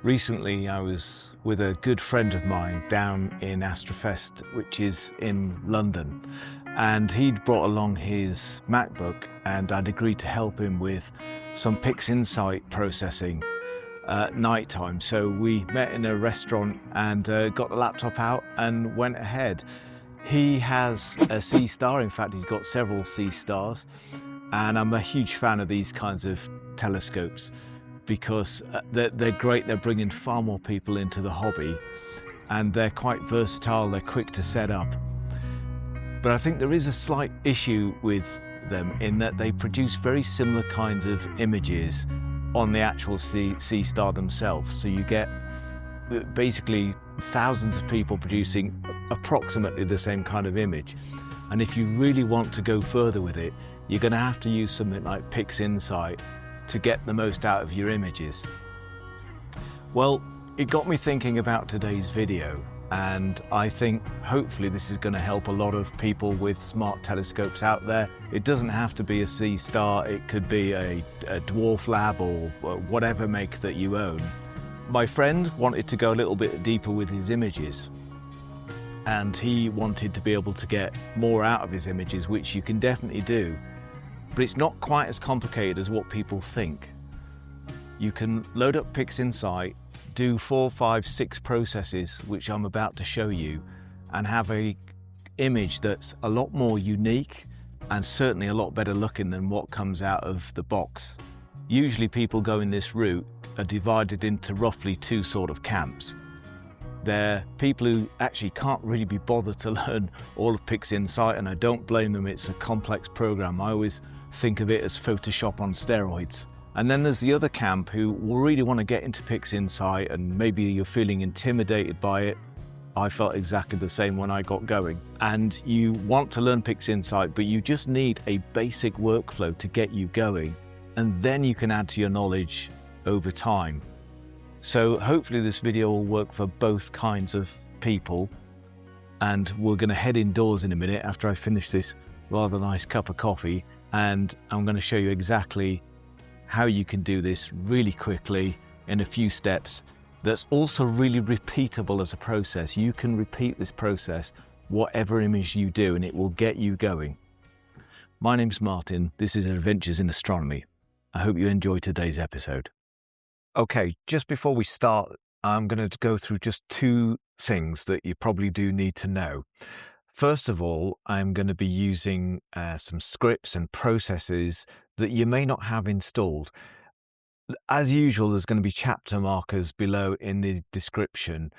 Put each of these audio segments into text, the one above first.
Recently, I was with a good friend of mine down in Astrofest, which is in London, and he'd brought along his MacBook, and I'd agreed to help him with some PixInsight processing at night time. So we met in a restaurant and got the laptop out and went ahead. He has a Seestar. In fact, he's got several Seestars, and I'm a huge fan of these kinds of telescopes because they're great. They're bringing far more people into the hobby, and they're quite versatile. They're quick to set up. But I think there is a slight issue with them in that they produce very similar kinds of images on the actual Seestar themselves. So you get basically thousands of people producing approximately the same kind of image. And if you really want to go further with it, you're going to have to use something like PixInsight to get the most out of your images. Well, it got me thinking about today's video, and I think hopefully this is going to help a lot of people with smart telescopes out there. It doesn't have to be a Seestar, it could be a DwarfLab or whatever make that you own. My friend wanted to go a little bit deeper with his images, and he wanted to be able to get more out of his images, which you can definitely do. But it's not quite as complicated as what people think. You can load up PixInsight, do 4, 5, 6 processes, which I'm about to show you, and have an image that's a lot more unique and certainly a lot better looking than what comes out of the box. Usually people going this route are divided into roughly 2 sort of camps. They're people who actually can't really be bothered to learn all of PixInsight, and I don't blame them. It's a complex program. I always think of it as Photoshop on steroids. And then there's the other camp who will really want to get into PixInsight, and maybe you're feeling intimidated by it. I felt exactly the same when I got going. And you want to learn PixInsight, but you just need a basic workflow to get you going, and then you can add to your knowledge over time. So hopefully this video will work for both kinds of people, and we're going to head indoors in a minute after I finish this rather nice cup of coffee, and I'm going to show you exactly how you can do this really quickly in a few steps. That's also really repeatable as a process. You can repeat this process whatever image you do, and it will get you going. My name's Martin. This is Adventures in Astronomy. I hope you enjoy today's episode. Okay, just before we start, I'm going to go through just 2 things that you probably do need to know. First of all, I'm going to be using some scripts and processes that you may not have installed. As usual, there's going to be chapter markers below in the description.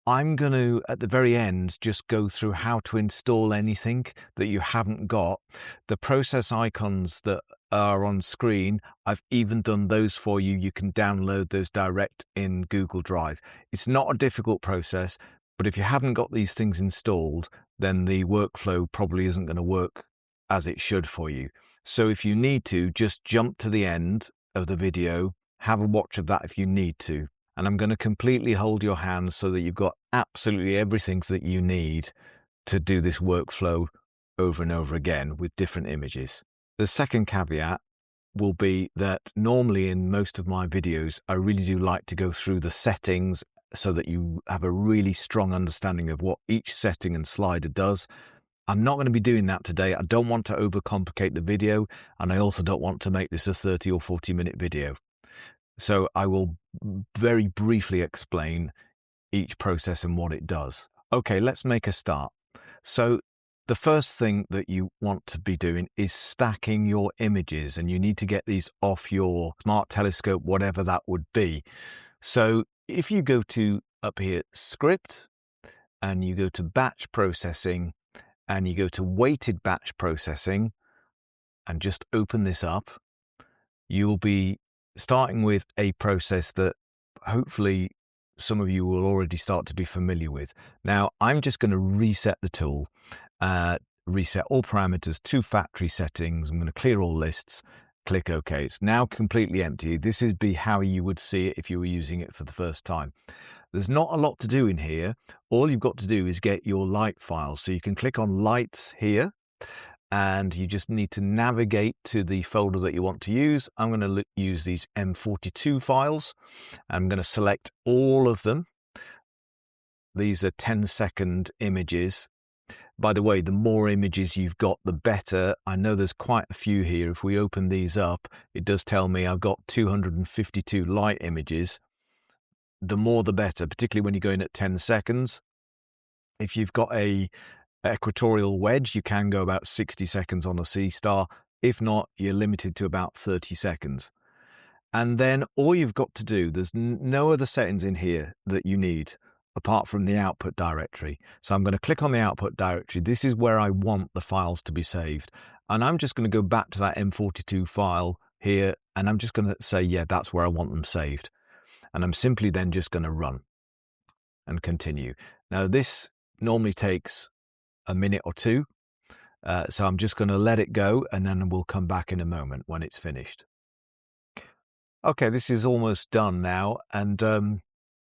I'm going to, at the very end, just go through how to install anything that you haven't got. The process icons that are on screen, I've even done those for you. You can download those direct in Google Drive. It's not a difficult process, but if you haven't got these things installed, then the workflow probably isn't going to work as it should for you. So if you need to, just jump to the end of the video, have a watch of that if you need to. And I'm going to completely hold your hand so that you've got absolutely everything that you need to do this workflow over and over again with different images. The second caveat will be that normally in most of my videos, I really do like to go through the settings so that you have a really strong understanding of what each setting and slider does. I'm not going to be doing that today. I don't want to overcomplicate the video, and I also don't want to make this a 30 or 40-minute video. So I will very briefly explain each process and what it does. Okay, let's make a start. So the first thing that you want to be doing is stacking your images, and you need to get these off your smart telescope, whatever that would be. So if you go to up here, Script, and you go to Batch Processing, and you go to Weighted Batch Processing, and just open this up, you'll be starting with a process that hopefully some of you will already start to be familiar with. Now, I'm just going to reset the tool, reset all parameters to factory settings. I'm going to clear all lists, click OK. It's now completely empty. This would be how you would see it if you were using it for the first time. There's not a lot to do in here. All you've got to do is get your light files. So you can click on Lights here, and you just need to navigate to the folder that you want to use. I'm going to use these M42 files. I'm going to select all of them. These are 10-second images. By the way, the more images you've got, the better. I know there's quite a few here. If we open these up, it does tell me I've got 252 light images. The more the better, particularly when you're going at 10 seconds. If you've got a equatorial wedge, you can go about 60 seconds on a Seestar. If not, you're limited to about 30 seconds. And then all you've got to do, there's no other settings in here that you need apart from the output directory. So I'm going to click on the output directory. This is where I want the files to be saved. And I'm just going to go back to that M42 file here, and I'm just going to say, yeah, that's where I want them saved. And I'm simply then just going to run and continue. Now, this normally takes a minute or two. So I'm just going to let it go, and then we'll come back in a moment when it's finished. Okay, this is almost done now, and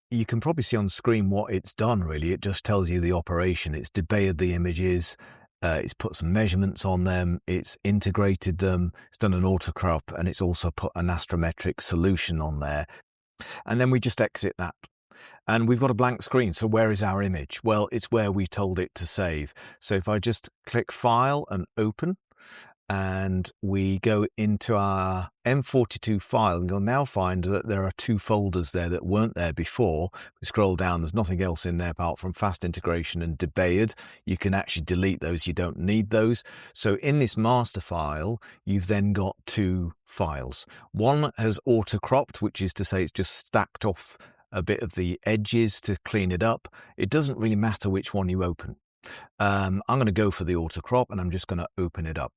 you can probably see on screen what it's done, really. It just tells you the operation. It's debayed the images, it's put some measurements on them, it's integrated them, it's done an autocrop, and it's also put an astrometric solution on there. And then we just exit that. And we've got a blank screen. So where is our image? Well, it's where we told it to save. So if I just click File and Open, and we go into our M42 file, you'll now find that there are two folders there that weren't there before. We scroll down, there's nothing else in there apart from fast integration and debayed. You can actually delete those, you don't need those. So in this master file, you've then got two files. One has auto-cropped, which is to say it's just stacked off a bit of the edges to clean it up. It doesn't really matter which one you open. I'm going to go for the auto-crop, and I'm just going to open it up.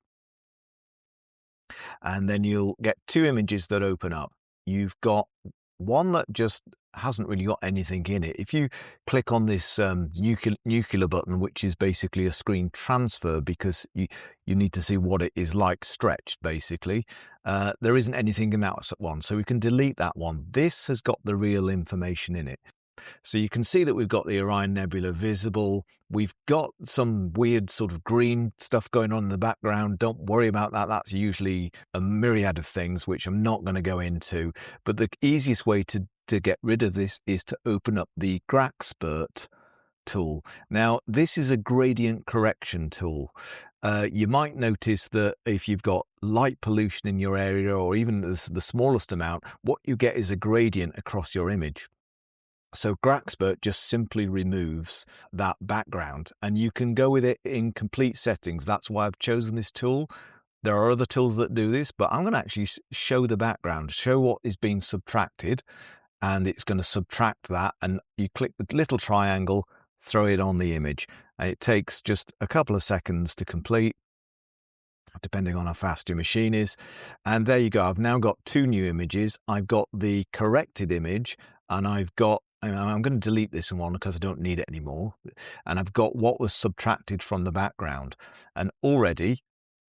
And then you'll get two images that open up. You've got one that just hasn't really got anything in it. If you click on this nuclear button, which is basically a screen transfer because you need to see what it is like stretched, basically, there isn't anything in that one. So we can delete that one. This has got the real information in it. So you can see that we've got the Orion Nebula visible. We've got some weird sort of green stuff going on in the background. Don't worry about that. That's usually a myriad of things, which I'm not going to go into. But the easiest way to get rid of this is to open up the GraXpert tool. Now, this is a gradient correction tool. You might notice that if you've got light pollution in your area, or even the smallest amount, what you get is a gradient across your image. So GraXpert just simply removes that background, and you can go with it in complete settings. That's why I've chosen this tool. There are other tools that do this, but I'm going to actually show the background, show what is being subtracted, and it's going to subtract that. And you click the little triangle, throw it on the image, and it takes just a couple of seconds to complete, depending on how fast your machine is. And there you go. I've now got two new images. I've got the corrected image, and I've got, I'm going to delete this one because I don't need it anymore. And I've got what was subtracted from the background. And already,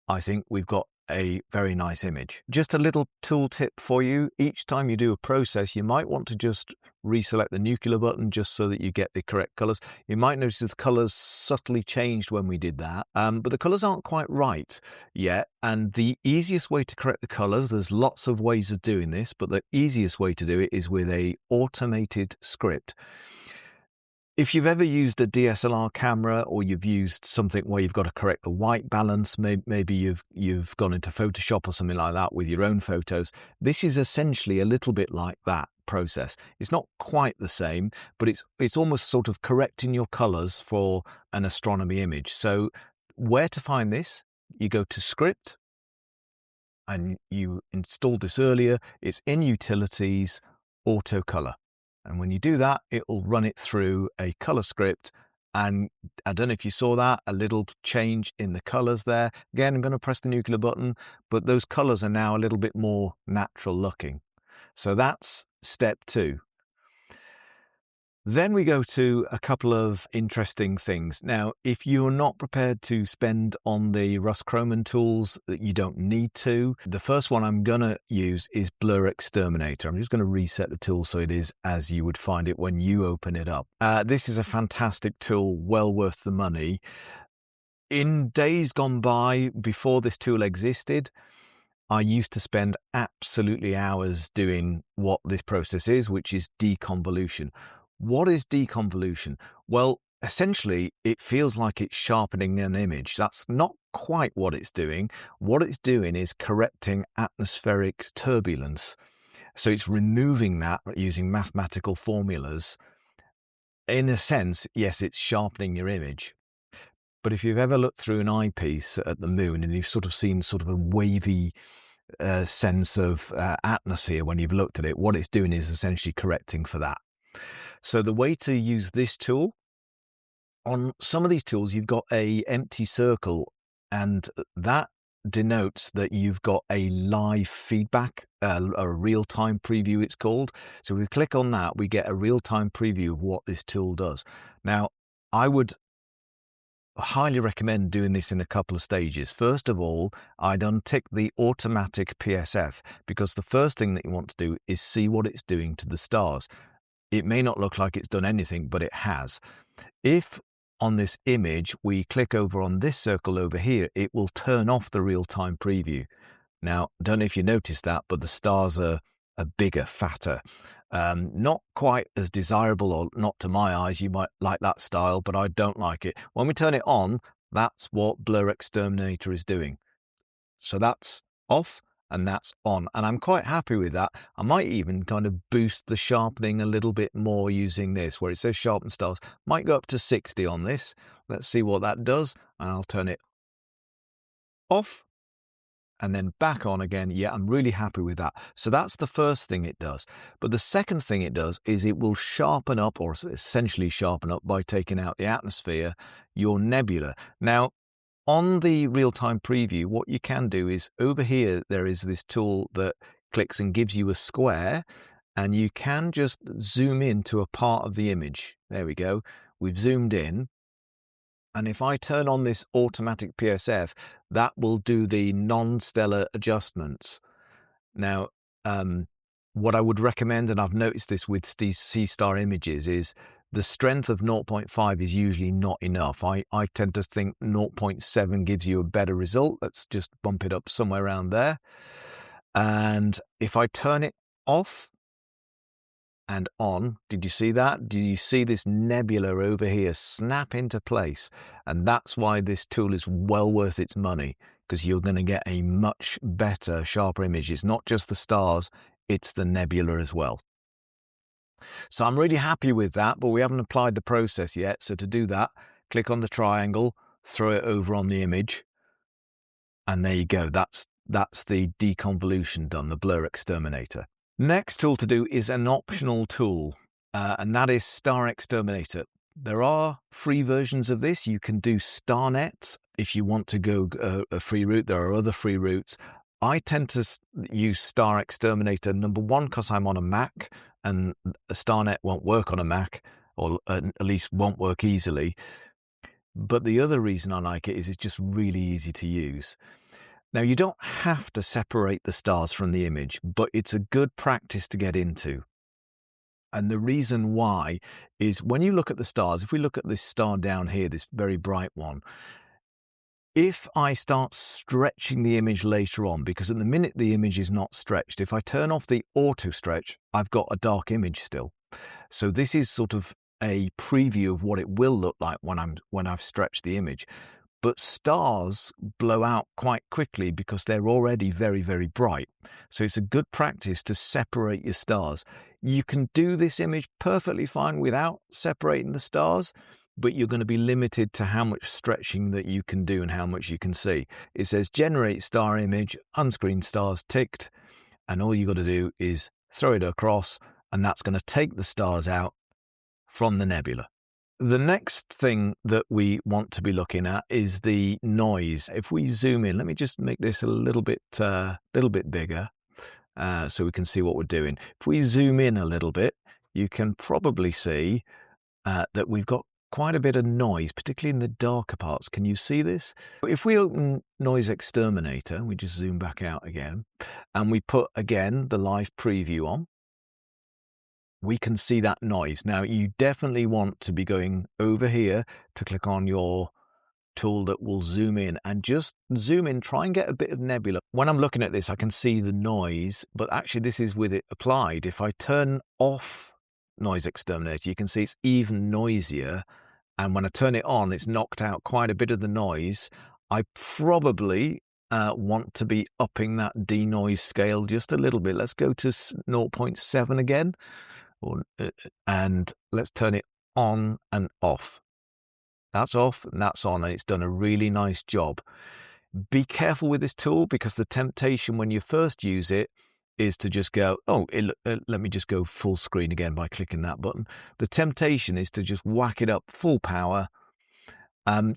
I think we've got a very nice image. Just a little tool tip for you. Each time you do a process, you might want to just reselect the nuclear button just so that you get the correct colors. You might notice the colors subtly changed when we did that, but the colors aren't quite right yet. And the easiest way to correct the colors, there's lots of ways of doing this, but the easiest way to do it is with a automated script. If you've ever used a DSLR camera, or you've used something where you've got to correct the white balance, maybe you've gone into Photoshop or something like that with your own photos, this is essentially a little bit like that process. It's not quite the same, but it's almost sort of correcting your colors for an astronomy image. So where to find this? You go to Script, and you installed this earlier. It's in Utilities, Auto Color. And when you do that, it'll run it through a color script. And I don't know if you saw that, a little change in the colors there. Again, I'm going to press the nuclear button, but those colors are now a little bit more natural looking. So that's step 2. Then we go to a couple of interesting things. Now, if you're not prepared to spend on the Rust Chroman tools, you don't need to. The first one I'm going to use is BlurXTerminator. I'm just going to reset the tool so it is as you would find it when you open it up. This is a fantastic tool, well worth the money. In days gone by, before this tool existed, I used to spend absolutely hours doing what this process is, which is deconvolution. What is deconvolution? Well, essentially, it feels like it's sharpening an image. That's not quite what it's doing. What it's doing is correcting atmospheric turbulence. So it's removing that using mathematical formulas. In a sense, yes, it's sharpening your image. But if you've ever looked through an eyepiece at the moon and you've sort of seen sort of a wavy sense of atmosphere when you've looked at it, what it's doing is essentially correcting for that. So the way to use this tool, on some of these tools, you've got a empty circle, and that denotes that you've got a live feedback, a real-time preview it's called. So if we click on that, we get a real-time preview of what this tool does. Now, I would highly recommend doing this in a couple of stages. First of all, I'd untick the automatic PSF, because the first thing that you want to do is see what it's doing to the stars. It may not look like it's done anything, but it has. If on this image we click over on this circle over here, it will turn off the real-time preview. Now, I don't know if you noticed that, but the stars are bigger, fatter. Not quite as desirable, or not to my eyes. You might like that style, but I don't like it. When we turn it on, that's what BlurXTerminator is doing. So that's off and that's on, and I'm quite happy with that. I might even kind of boost the sharpening a little bit more using this, where it says sharpen stars. Might go up to 60 on this. Let's see what that does, and I'll turn it off and then back on again. Yeah, I'm really happy with that. So that's the first thing it does. But the second thing it does is it will sharpen up, or essentially sharpen up by taking out the atmosphere, your nebula. Now, on the real-time preview, what you can do is over here, there is this tool that clicks and gives you a square, and you can just zoom in to a part of the image. There we go. We've zoomed in. And if I turn on this automatic PSF, that will do the non-stellar adjustments. Now, what I would recommend, and I've noticed this with Seestar images, is the strength of 0.5 is usually not enough. I tend to think 0.7 gives you a better result. Let's just bump it up somewhere around there. And if I turn it off and on, did you see that? Do you see this nebula over here snap into place? And that's why this tool is well worth its money, because you're going to get a much better, sharper image. It's not just the stars, it's the nebula as well. So I'm really happy with that, but we haven't applied the process yet. So to do that, click on the triangle, throw it over on the image, and there you go. That's the deconvolution done, the BlurXTerminator. Next tool to do is an optional tool, and that is Xterminator. There are free versions of this. You can do StarNet if you want to go a free route. There are other free routes. I tend to use Xterminator, number one, because I'm on a Mac, and StarNet won't work on a Mac, or at least won't work easily. But the other reason I like it is it's just really easy to use. Now, you don't have to separate the stars from the image, but it's a good practice to get into. And the reason why is when you look at the stars, if we look at this star down here, this very bright one, if I start stretching the image later on, because at the minute the image is not stretched, if I turn off the auto stretch, I've got a dark image still. So this is sort of a preview of what it will look like when I've stretched the image. But stars blow out quite quickly because they're already very, very bright. So it's a good practice to separate your stars. You can do this image perfectly fine without separating the stars, but you're going to be limited to how much stretching that you can do and how much you can see. It says generate star image, unscreen stars ticked, and all you got to do is throw it across, and that's going to take the stars out from the nebula. The next thing that we want to be looking at is the noise. If we zoom in, let me just make this a little bit bigger so we can see what we're doing. If we zoom in a little bit, you can probably see that we've got quite a bit of noise, particularly in the darker parts. Can you see this? If we open NoiseXTerminator, we just zoom back out again, and we put again the live preview on, we can see that noise. Now, you definitely want to be going over here to click on your tool that will zoom in and just zoom in, try and get a bit of nebula. When I'm looking at this, I can see the noise, but actually this is with it applied. If I turn off NoiseXTerminator, you can see it's even noisier. And when I turn it on, it's knocked out quite a bit of the noise. I probably want to be upping that denoise scale just a little bit. Let's go to 0.7 again, and let's turn it on and off. That's off and that's on, and it's done a really nice job. Be careful with this tool, because the temptation when you first use it is to just go, oh, let me just go full screen again by clicking that button. The temptation is to just whack it up full power.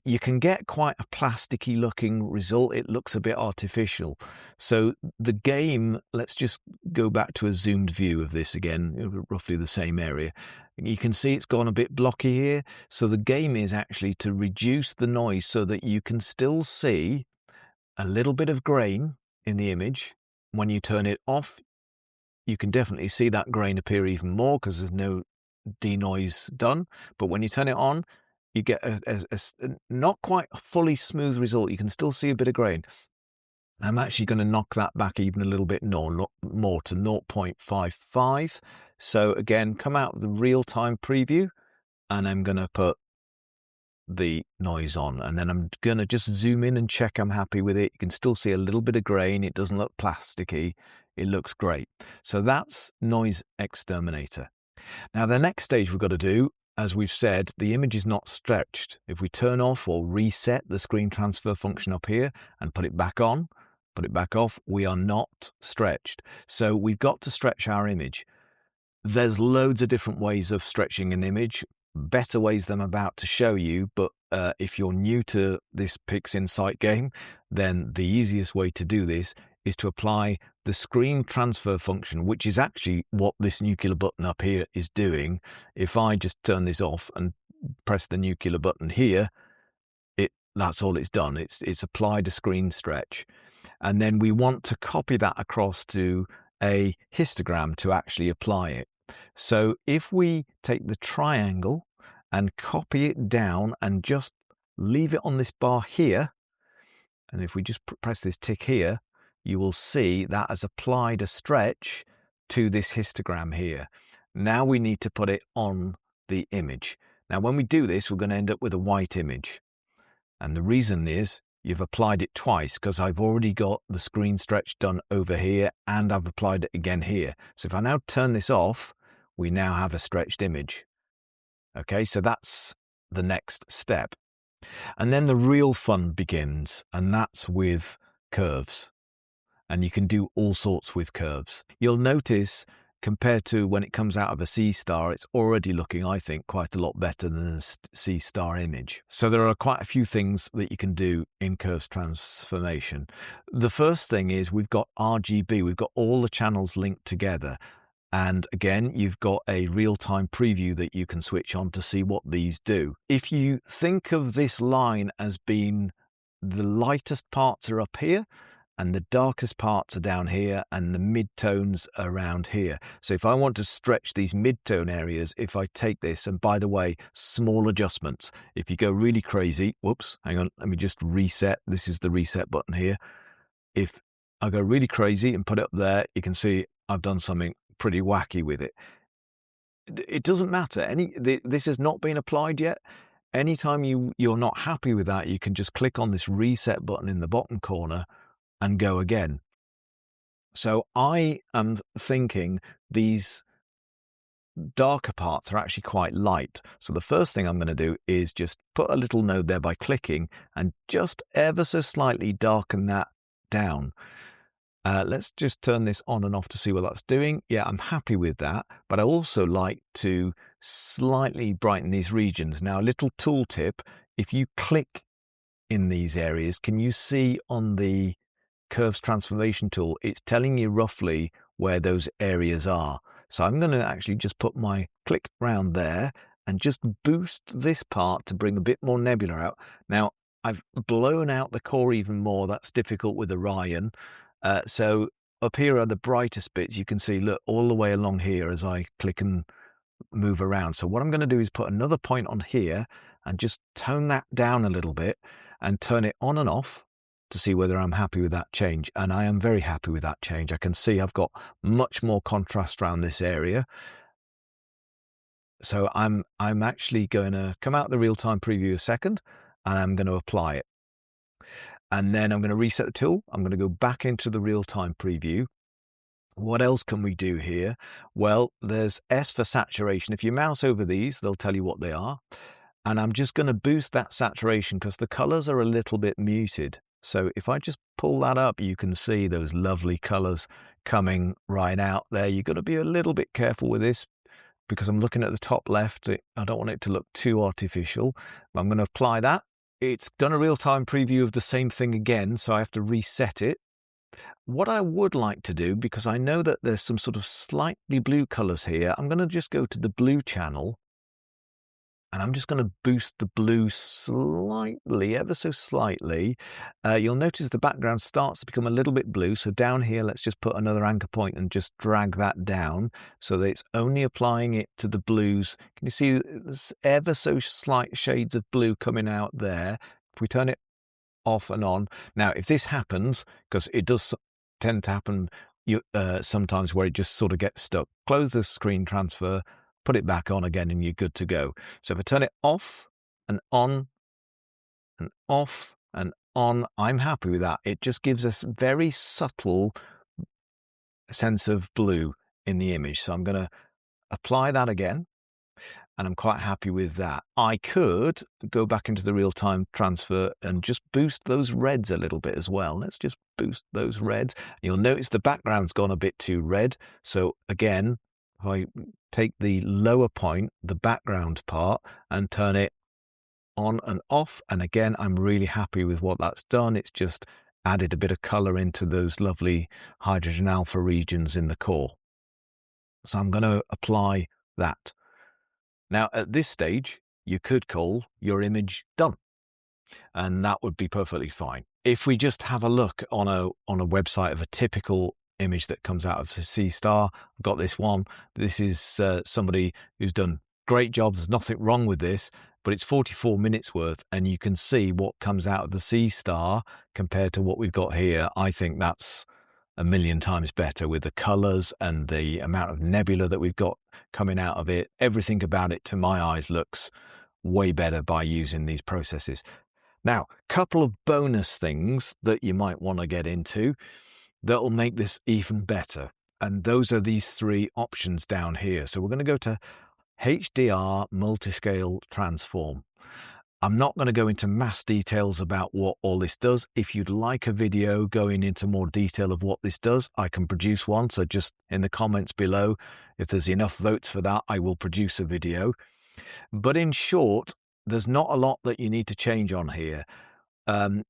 You can get quite a plasticky looking result. It looks a bit artificial. So the game, let's just go back to a zoomed view of this again, roughly the same area. You can see it's gone a bit blocky here. So the game is actually to reduce the noise so that you can still see a little bit of grain in the image. When you turn it off, you can definitely see that grain appear even more because there's no denoise done. But when you turn it on, you get a not quite a fully smooth result. You can still see a bit of grain. I'm actually going to knock that back even a little bit more to 0.55. So again, come out of the real-time preview, and I'm going to put the noise on, and then I'm going to just zoom in and check I'm happy with it. You can still see a little bit of grain. It doesn't look plasticky. It looks great. So that's NoiseXTerminator. Now the next stage we've got to do, as we've said, the image is not stretched. If we turn off or reset the screen transfer function up here and put it back on, put it back off, we are not stretched. So we've got to stretch our image. There's loads of different ways of stretching an image, better ways than I'm about to show you, but if you're new to this PixInsight game, then the easiest way to do this is to apply the screen transfer function, which is actually what this nuclear button up here is doing. If I just turn this off and press the nuclear button here, that's all it's done. It's applied a screen stretch. And then we want to copy that across to a histogram to actually apply it. So if we take the triangle and copy it down and just leave it on this bar here, and if we just press this tick here, you will see that has applied a stretch to this histogram here. Now we need to put it on the image. Now when we do this, we're going to end up with a white image. And the reason is you've applied it twice, because I've already got the screen stretch done over here and I've applied it again here. So if I now turn this off, we now have a stretched image. Okay, so that's the next step. And then the real fun begins, and that's with curves. And you can do all sorts with curves. You'll notice, compared to when it comes out of a Seestar, it's already looking, I think, quite a lot better than a Seestar image. So there are quite a few things that you can do in curves transformation. The first thing is we've got RGB. We've got all the channels linked together. And again, you've got a real-time preview that you can switch on to see what these do. If you think of this line as being the lightest parts are up here, and the darkest parts are down here, and the mid-tones around here. So if I want to stretch these mid-tone areas, if I take this, and by the way, small adjustments. If you go really crazy, whoops, hang on, let me just reset. This is the reset button here. If I go really crazy and put it up there, you can see I've done something pretty wacky with it. It doesn't matter. This has not been applied yet. Anytime you're not happy with that, you can just click on this reset button in the bottom corner and go again. So I am thinking these darker parts are actually quite light. So the first thing I'm going to do is just put a little node there by clicking and just ever so slightly darken that down. Let's just turn this on and off to see what that's doing. Yeah, I'm happy with that, but I also like to slightly brighten these regions. Now, a little tool tip, if you click in these areas, can you see on the curves transformation tool, it's telling you roughly where those areas are. So I'm going to actually just put my click round there and just boost this part to bring a bit more nebula out. Now, I've blown out the core even more. That's difficult with Orion. So up here are the brightest bits. You can see, look, all the way along here as I click and move around. So what I'm going to do is put another point on here and just tone that down a little bit. and turn it on and off to see whether I'm happy with that change. And I am very happy with that change. I can see I've got much more contrast around this area. So I'm actually going to come out the real-time preview a second, and I'm going to apply it. And then I'm going to reset the tool. I'm going to go back into the real-time preview. What else can we do here? Well, there's S for saturation. If you mouse over these, they'll tell you what they are. And I'm just going to boost that saturation because the colors are a little bit muted. So if I just pull that up, you can see those lovely colors coming right out there. You've got to be a little bit careful with this because I'm looking at the top left. I don't want it to look too artificial. But I'm going to apply that. It's done a real-time preview of the same thing again, so I have to reset it. What I would like to do, because I know that there's some sort of slightly blue colors here, I'm going to just go to the blue channel, and I'm just going to boost the blue slightly, ever so slightly. You'll notice the background starts to become a little bit blue. So down here, let's just put another anchor point and just drag that down so that it's only applying it to the blues. Can you see there's ever so slight shades of blue coming out there? If we turn it off and on. Now, if this happens, because it does tend to happen sometimes where it just sort of gets stuck, close the screen transfer, put it back on again, and you're good to go. So if I turn it off and on and off and on, I'm happy with that. It just gives us very subtle sense of blue in the image. So I'm going to apply that again, and I'm quite happy with that. I could go back into the real-time transfer and just boost those reds a little bit as well. Let's just boost those reds. You'll notice the background's gone a bit too red. So again, if I take the lower point, the background part, and turn it on and off, and again, I'm really happy with what that's done. It's just added a bit of color into those lovely hydrogen alpha regions in the core. So I'm going to apply that. Now, at this stage, you could call your image done, and that would be perfectly fine. If we just have a look on a website of a typical image that comes out of Seestar, I've got this one. This is somebody who's done great job. There's nothing wrong with this, but it's 44 minutes worth, and you can see what comes out of the Seestar compared to what we've got here. I think that's a million times better with the colors and the amount of nebula that we've got coming out of it. Everything about it, to my eyes, looks way better by using these processes. Now, a couple of bonus things that you might want to get into that will make this even better. And those are these three options down here. So we're going to go to HDR Multiscale Transform. I'm not going to go into mass details about what all this does. If you'd like a video going into more detail of what this does, I can produce one. So just in the comments below, if there's enough votes for that, I will produce a video. But in short, there's not a lot that you need to change on here.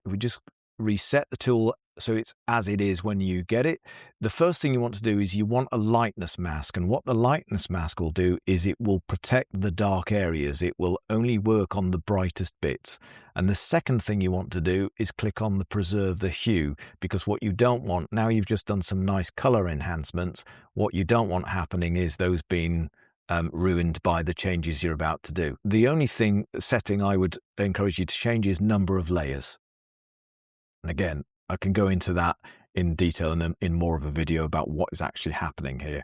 We just reset the tool so it's as it is when you get it. The first thing you want to do is you want a lightness mask, and what the lightness mask will do is it will protect the dark areas. It will only work on the brightest bits. And the second thing you want to do is click on the preserve the hue, because what you don't want, now you've just done some nice color enhancements, what you don't want happening is those being ruined by the changes you're about to do. The only setting I would encourage you to change is number of layers. And again, I can go into that in detail in more of a video about what is actually happening here.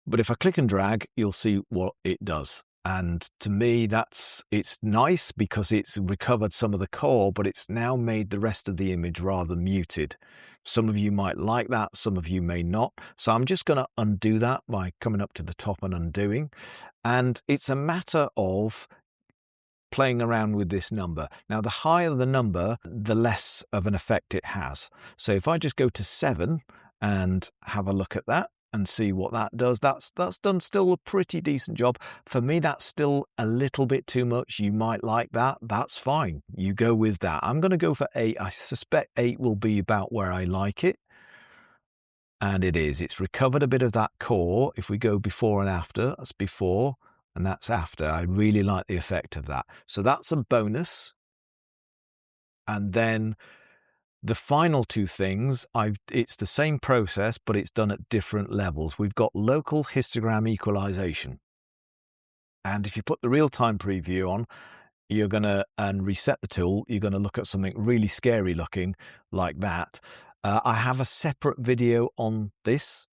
But if I click and drag, you'll see what it does. And to me, it's nice because it's recovered some of the core, but it's now made the rest of the image rather muted. Some of you might like that, some of you may not. So I'm just going to undo that by coming up to the top and undoing. And it's a matter of playing around with this number. Now, the higher the number, the less of an effect it has. So if I just go to 7 and have a look at that and see what that does, that's done still a pretty decent job. For me, that's still a little bit too much. You might like that. That's fine. You go with that. I'm going to go for 8. I suspect 8 will be about where I like it. And it is. It's recovered a bit of that core. If we go before and after, that's before. And that's after. I really like the effect of that. So that's a bonus. And then the final two things, it's the same process, but it's done at different levels. We've got local histogram equalization. And if you put the real-time preview on, you're going to reset the tool, you're going to look at something really scary looking like that. I have a separate video on this.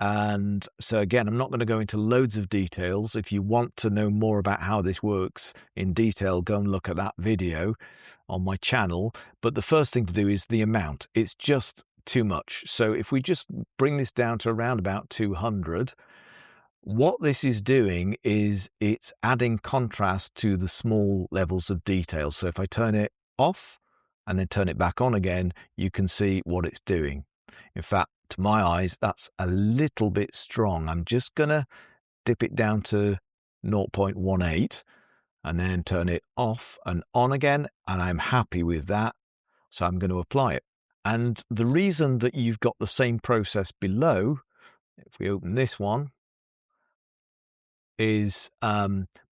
And so again, I'm not going to go into loads of details. If you want to know more about how this works in detail, go and look at that video on my channel. But the first thing to do is the amount. It's just too much. So if we just bring this down to around about 200, what this is doing is it's adding contrast to the small levels of detail. So if I turn it off and then turn it back on again, you can see what it's doing. In fact, to my eyes, that's a little bit strong. I'm just going to dip it down to 0.18 and then turn it off and on again. And I'm happy with that. So I'm going to apply it. And the reason that you've got the same process below, if we open this one, is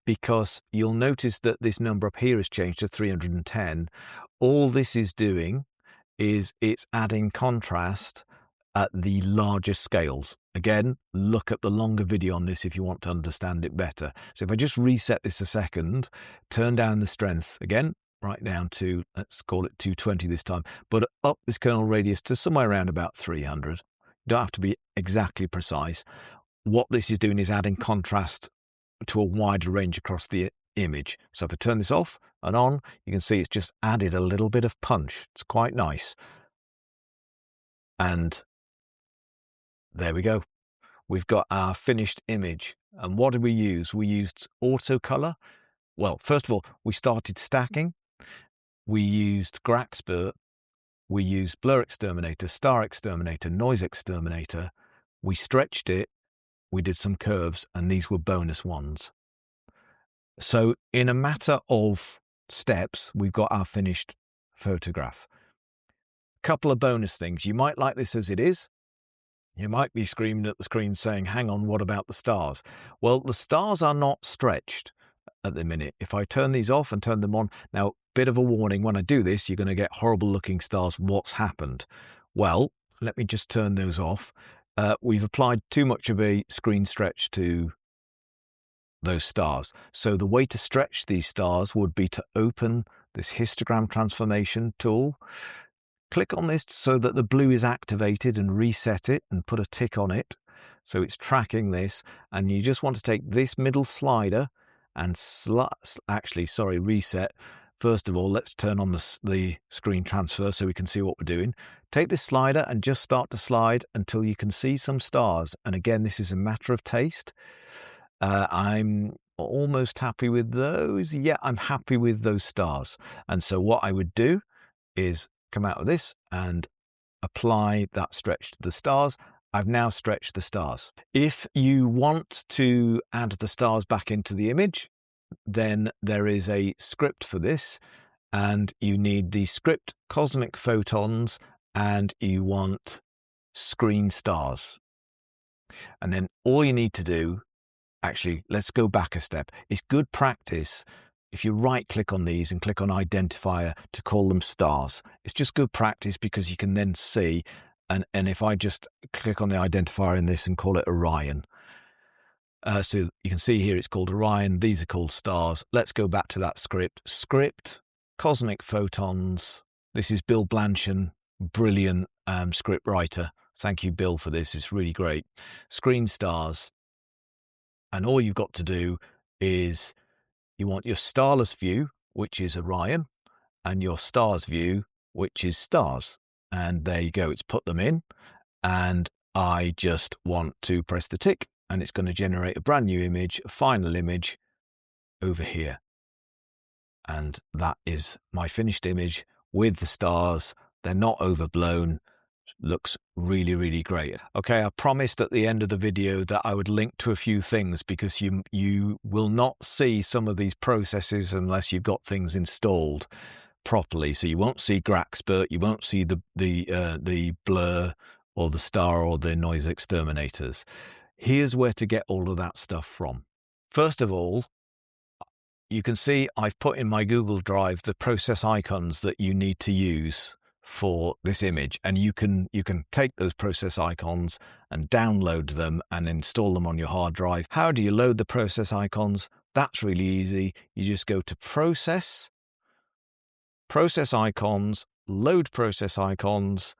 because you'll notice that this number up here has changed to 310. All this is doing is it's adding contrast at the larger scales. Again, look at the longer video on this if you want to understand it better. So if I just reset this a second, turn down the strength again, right down to, let's call it 220 this time, but up this kernel radius to somewhere around about 300. You don't have to be exactly precise. What this is doing is adding contrast to a wider range across the image. So if I turn this off and on, you can see it's just added a little bit of punch. It's quite nice. And there we go. We've got our finished image. And what did we use? We used auto color. Well, first of all, we started stacking. We used GraXpert. We used BlurXTerminator, Xterminator, NoiseXTerminator. We stretched it. We did some curves, and these were bonus ones. So in a matter of steps, we've got our finished photograph. Couple of bonus things. You might like this as it is. You might be screaming at the screen saying, hang on, what about the stars? Well, the stars are not stretched at the minute. If I turn these off and turn them on, now, bit of a warning, when I do this, you're going to get horrible looking stars. What's happened? Well, let me just turn those off. We've applied too much of a screen stretch to those stars. So the way to stretch these stars would be to open this histogram transformation tool, click on this so that the blue is activated and reset it and put a tick on it. So it's tracking this, and you just want to take this middle slider and reset. First of all, let's turn on the screen transfer so we can see what we're doing. Take this slider and just start to slide until you can see some stars. And again, this is a matter of taste. I'm almost happy with those. Yeah, I'm happy with those stars. And so what I would do is come out of this and apply that stretch to the stars. I've now stretched the stars. If you want to add the stars back into the image, then there is a script for this, and you need the script cosmic photons, and you want screen stars. And then all you need to do, actually, let's go back a step. It's good practice if you right click on these and click on identifier to call them stars. It's just good practice because you can then see, and if I just click on the identifier in this and call it Orion, so you can see here it's called Orion. These are called stars. Let's go back to that script. Script, cosmic photons. This is Bill Blanchard, brilliant script writer. Thank you, Bill, for this. It's really great. Screen stars. And all you've got to do is you want your starless view, which is Orion, and your stars view, which is stars. And there you go. It's put them in. And I just want to press the tick, and it's going to generate a brand new image, a final image over here. And that is my finished image with the stars. They're not overblown. Looks really, really great. Okay, I promised at the end of the video that I would link to a few things, because you will not see some of these processes unless you've got things installed properly. So you won't see GraXpert, you won't see the Blur or the Star or the NoiseXTerminators. Here's where to get all of that stuff from. First of all, you can see I've put in my Google Drive the process icons that you need to use for this image, and you can take those process icons and download them and install them on your hard drive. How do you load the process icons? That's really easy. You just go to Process, Process Icons, Load Process Icons,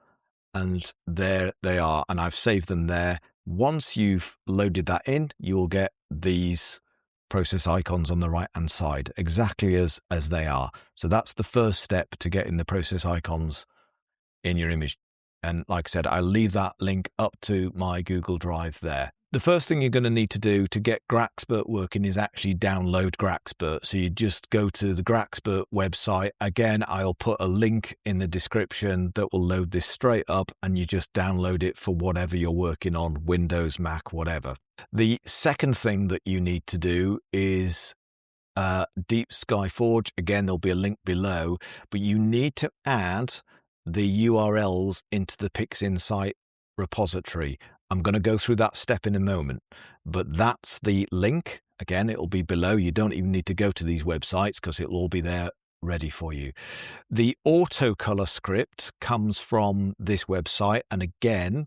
and there they are. And I've saved them there. Once you've loaded that in, you will get these process icons on the right hand side, exactly as they are. So that's the first step to getting the process icons in your image. And like I said, I'll leave that link up to my Google Drive there. The first thing you're going to need to do to get GraXpert working is actually download GraXpert. So you just go to the GraXpert website. Again, I'll put a link in the description that will load this straight up, and you just download it for whatever you're working on, Windows, Mac, whatever. The second thing that you need to do is Deep Sky Forge. Again, there'll be a link below, but you need to add the URLs into the PixInsight repository. I'm going to go through that step in a moment, but that's the link. Again, it'll be below. You don't even need to go to these websites because it'll all be there ready for you. The autocolor script comes from this website, and again,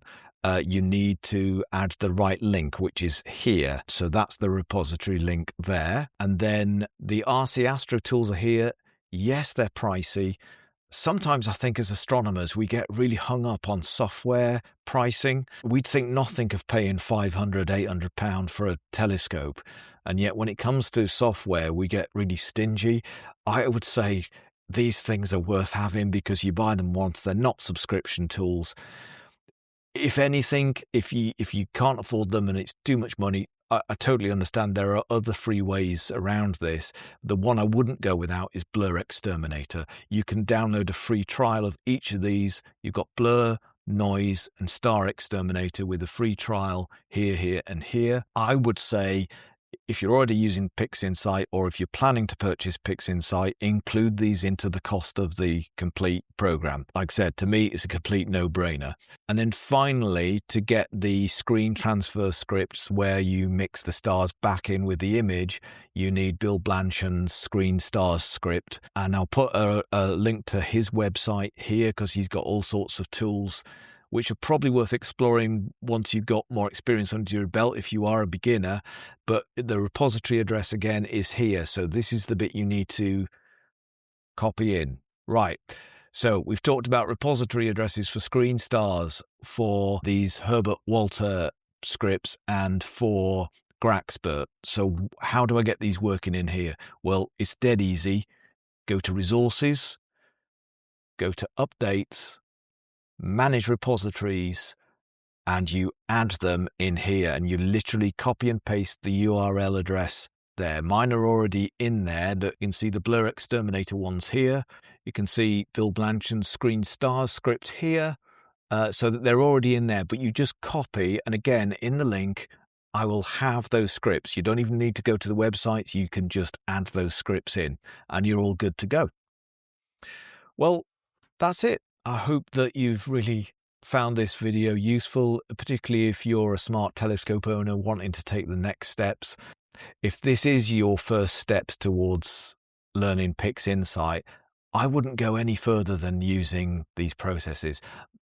you need to add the right link, which is here. So that's the repository link there. And then the RC Astro tools are here. Yes, they're pricey. Sometimes I think as astronomers, we get really hung up on software pricing. We'd think nothing of paying £500, £800 for a telescope. And yet when it comes to software, we get really stingy. I would say these things are worth having because you buy them once. They're not subscription tools. If anything, if you can't afford them and it's too much money, I totally understand there are other free ways around this. The one I wouldn't go without is BlurXTerminator. You can download a free trial of each of these. You've got Blur, Noise, and StarXterminator with a free trial here, here, and here. I would say if you're already using PixInsight, or if you're planning to purchase PixInsight, include these into the cost of the complete program. Like I said, to me, it's a complete no-brainer. And then finally, to get the screen transfer scripts where you mix the stars back in with the image, you need Bill Blanchan's Screen Stars script. And I'll put a link to his website here because he's got all sorts of tools which are probably worth exploring once you've got more experience under your belt if you are a beginner. But the repository address again is here. So this is the bit you need to copy in. Right. So we've talked about repository addresses for Screen Stars, for these Herbert Walter scripts, and for GraXpert. So how do I get these working in here? Well, it's dead easy. Go to Resources, go to Updates, Manage Repositories, and you add them in here, and you literally copy and paste the URL address there. Mine are already in there. You can see the BlurXTerminator ones here. You can see Bill Blanchan's Screen Stars script here, so that they're already in there, but you just copy, and again, in the link, I will have those scripts. You don't even need to go to the websites. You can just add those scripts in, and you're all good to go. Well, that's it. I hope that you've really found this video useful, particularly if you're a smart telescope owner wanting to take the next steps. If this is your first steps towards learning PixInsight, I wouldn't go any further than using these processes.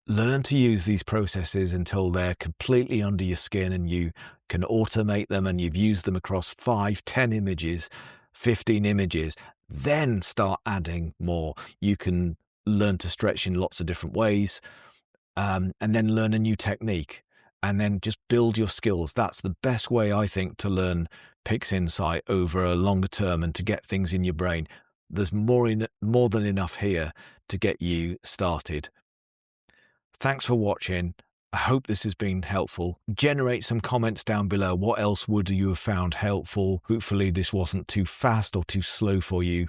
Learn to use these processes until they're completely under your skin and you can automate them, and you've used them across 5, 10 images, 15 images. Then start adding more. You can learn to stretch in lots of different ways, and then learn a new technique, and then just build your skills. That's the best way, I think, to learn PixInsight over a longer term and to get things in your brain. There's more than enough here to get you started. Thanks for watching. I hope this has been helpful. Generate some comments down below. What else would you have found helpful? Hopefully this wasn't too fast or too slow for you.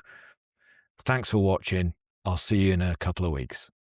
Thanks for watching. I'll see you in a couple of weeks.